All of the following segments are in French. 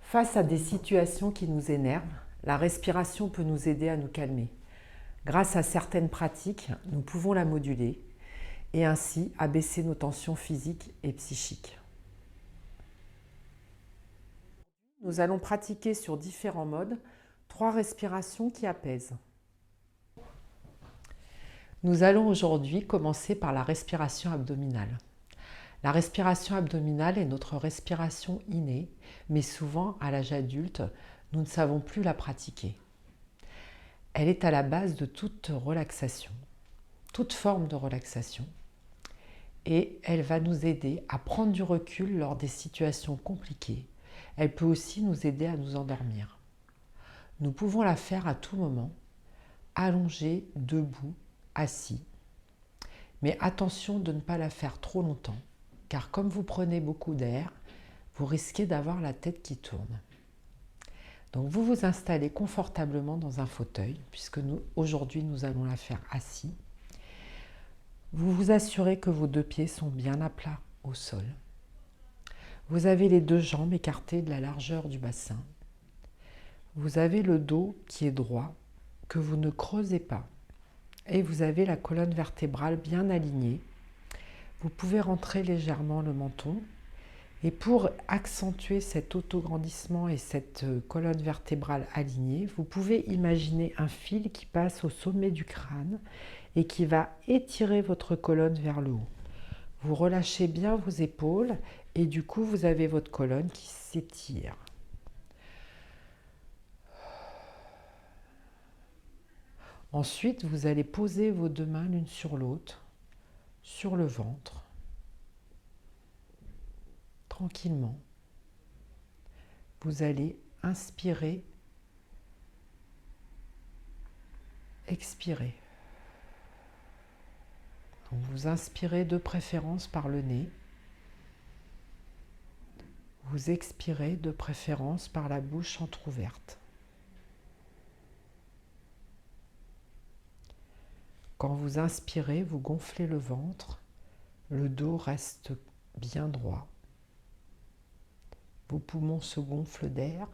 Face à des situations qui nous énervent, la respiration peut nous aider à nous calmer. Grâce à certaines pratiques, nous pouvons la moduler et ainsi abaisser nos tensions physiques et psychiques. Nous allons pratiquer sur différents modes 3 respirations qui apaisent. Nous allons aujourd'hui commencer par la respiration abdominale. La respiration abdominale est notre respiration innée, mais souvent à l'âge adulte, nous ne savons plus la pratiquer. Elle est à la base de toute relaxation, toute forme de relaxation, et elle va nous aider à prendre du recul lors des situations compliquées. Elle peut aussi nous aider à nous endormir. Nous pouvons la faire à tout moment, allongés, debout, assis. Mais attention de ne pas la faire trop longtemps, car comme vous prenez beaucoup d'air, vous risquez d'avoir la tête qui tourne. Donc vous vous installez confortablement dans un fauteuil, puisque aujourd'hui nous allons la faire assis. Vous vous assurez que vos 2 pieds sont bien à plat au sol. Vous avez les 2 jambes écartées de la largeur du bassin. Vous avez le dos qui est droit, que vous ne creusez pas. Et vous avez la colonne vertébrale bien alignée. Vous pouvez rentrer légèrement le menton. Et pour accentuer cet autograndissement et cette colonne vertébrale alignée, vous pouvez imaginer un fil qui passe au sommet du crâne et qui va étirer votre colonne vers le haut. Vous relâchez bien vos épaules et du coup vous avez votre colonne qui s'étire. Ensuite, vous allez poser vos 2 mains l'une sur l'autre, sur le ventre, tranquillement. Vous allez inspirer, expirer. Donc vous inspirez de préférence par le nez. Vous expirez de préférence par la bouche entrouverte. Quand vous inspirez, vous gonflez le ventre, le dos reste bien droit. Vos poumons se gonflent d'air.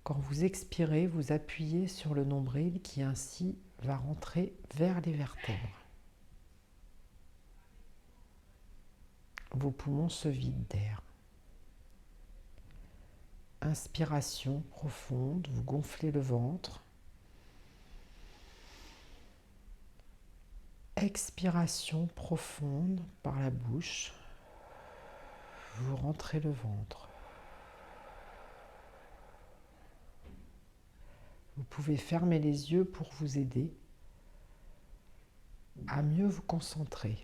Quand vous expirez, vous appuyez sur le nombril qui ainsi va rentrer vers les vertèbres. Vos poumons se vident d'air. Inspiration profonde, vous gonflez le ventre. Expiration profonde par la bouche, vous rentrez le ventre. Vous pouvez fermer les yeux pour vous aider à mieux vous concentrer.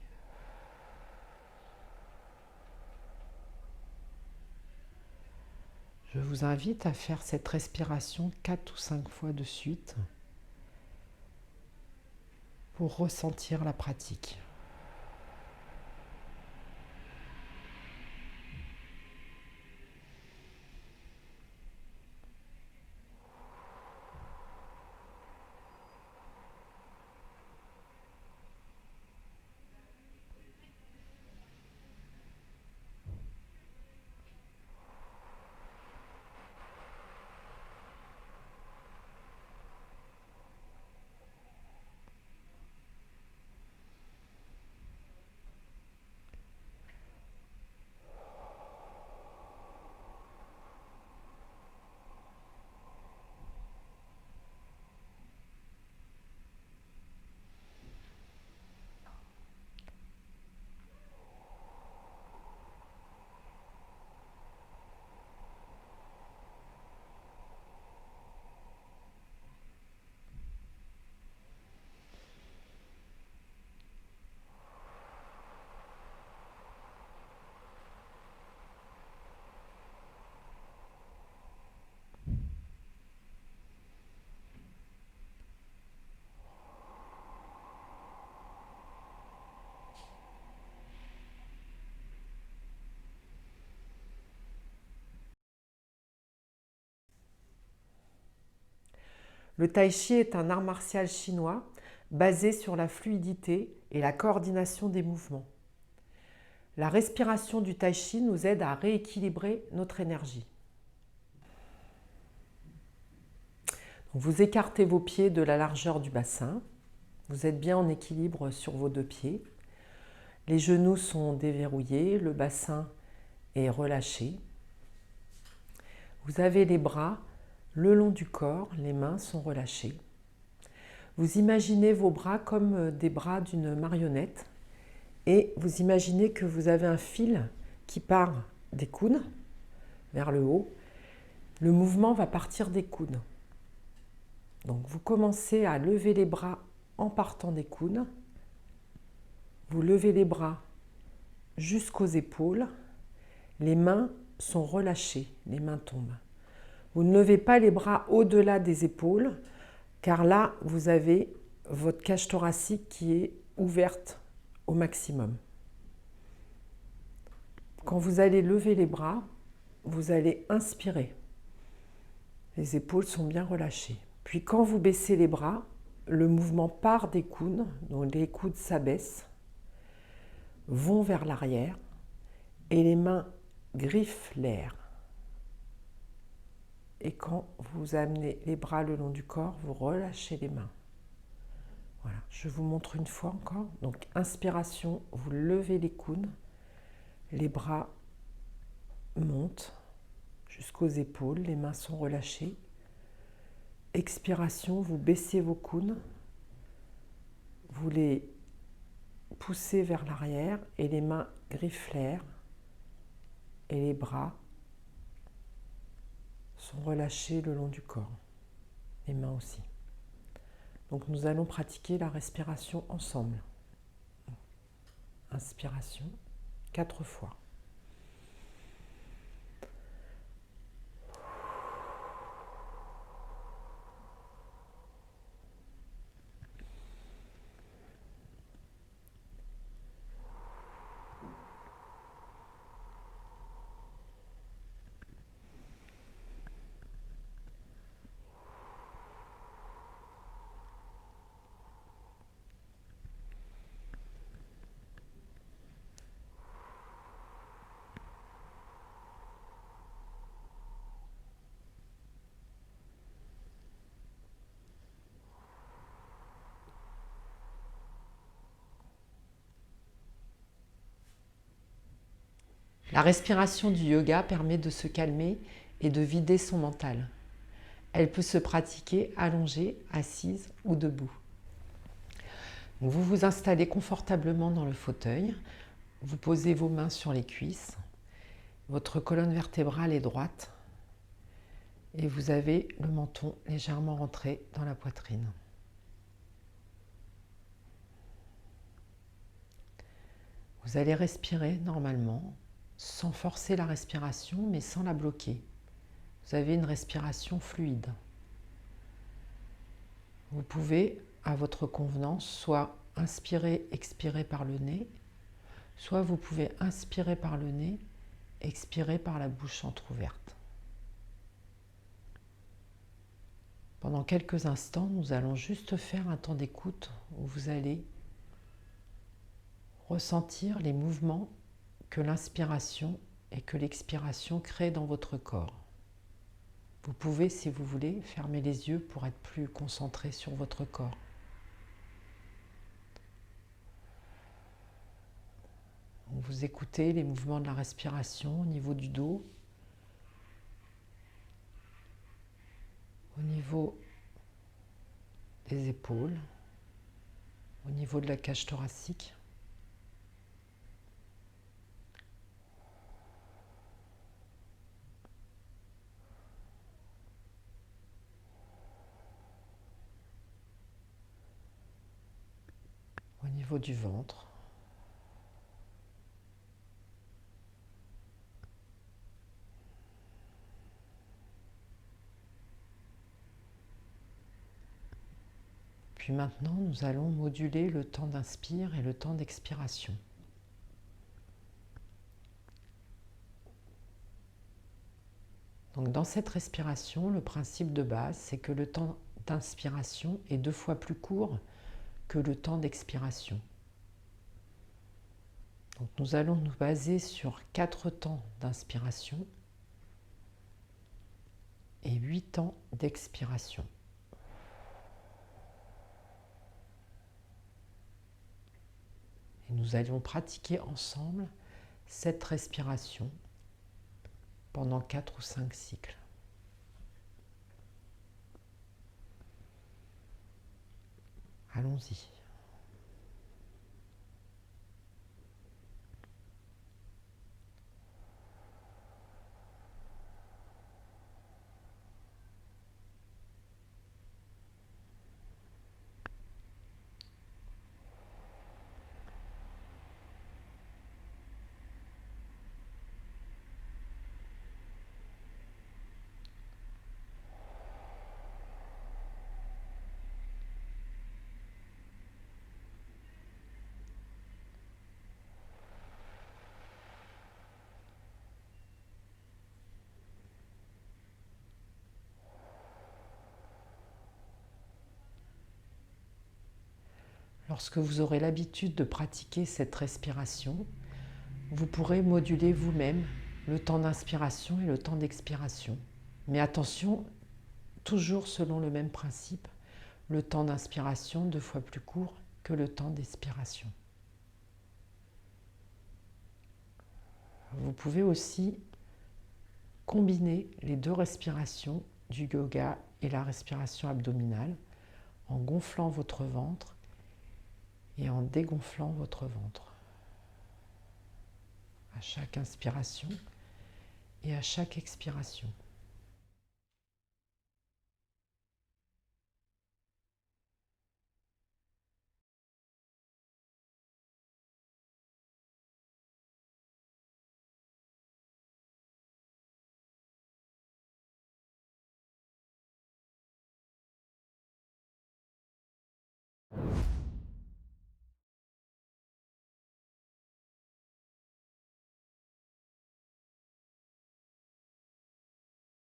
Je vous invite à faire cette respiration 4 ou 5 fois de suite pour ressentir la pratique. Le tai chi est un art martial chinois basé sur la fluidité et la coordination des mouvements. La respiration du Tai Chi nous aide à rééquilibrer notre énergie. Vous écartez vos pieds de la largeur du bassin. Vous êtes bien en équilibre sur vos deux pieds. Les genoux sont déverrouillés, le bassin est relâché. Vous avez les bras le long du corps, les mains sont relâchées. Vous imaginez vos bras comme des bras d'une marionnette et vous imaginez que vous avez un fil qui part des coudes vers le haut. Le mouvement va partir des coudes. Donc vous commencez à lever les bras en partant des coudes. Vous levez les bras jusqu'aux épaules. Les mains sont relâchées, les mains tombent. Vous ne levez pas les bras au-delà des épaules, car là, vous avez votre cage thoracique qui est ouverte au maximum. Quand vous allez lever les bras, vous allez inspirer. Les épaules sont bien relâchées. Puis quand vous baissez les bras, le mouvement part des coudes, donc les coudes s'abaissent, vont vers l'arrière et les mains griffent l'air. Et quand vous amenez les bras le long du corps, vous relâchez les mains. Voilà, je vous montre une fois encore. Donc inspiration, vous levez les coudes, les bras montent jusqu'aux épaules, les mains sont relâchées. Expiration, vous baissez vos coudes, vous les poussez vers l'arrière et les mains griffent l'air et les bras sont relâchés le long du corps, les mains aussi. Donc nous allons pratiquer la respiration ensemble. Inspiration, 4 fois. La respiration du yoga permet de se calmer et de vider son mental. Elle peut se pratiquer allongée, assise ou debout. Vous vous installez confortablement dans le fauteuil, vous posez vos mains sur les cuisses, votre colonne vertébrale est droite et vous avez le menton légèrement rentré dans la poitrine. Vous allez respirer normalement, sans forcer la respiration, mais sans la bloquer. Vous avez une respiration fluide. Vous pouvez, à votre convenance, soit inspirer, expirer par le nez, soit vous pouvez inspirer par le nez, expirer par la bouche entrouverte. Pendant quelques instants, nous allons juste faire un temps d'écoute où vous allez ressentir les mouvements que l'inspiration et que l'expiration créent dans votre corps. Vous pouvez, si vous voulez, fermer les yeux pour être plus concentré sur votre corps. Vous écoutez les mouvements de la respiration au niveau du dos, au niveau des épaules, au niveau de la cage thoracique. Au niveau du ventre. Puis maintenant, nous allons moduler le temps d'inspire et le temps d'expiration. Donc dans cette respiration, le principe de base, c'est que le temps d'inspiration est 2 fois plus court que le temps d'expiration. Donc nous allons nous baser sur 4 temps d'inspiration et 8 temps d'expiration. Et nous allons pratiquer ensemble cette respiration pendant 4 ou 5 cycles. Allons-y. Lorsque vous aurez l'habitude de pratiquer cette respiration, vous pourrez moduler vous-même le temps d'inspiration et le temps d'expiration. Mais attention, toujours selon le même principe, le temps d'inspiration 2 fois plus court que le temps d'expiration. Vous pouvez aussi combiner les 2 respirations du yoga et la respiration abdominale en gonflant votre ventre et en dégonflant votre ventre à chaque inspiration et à chaque expiration.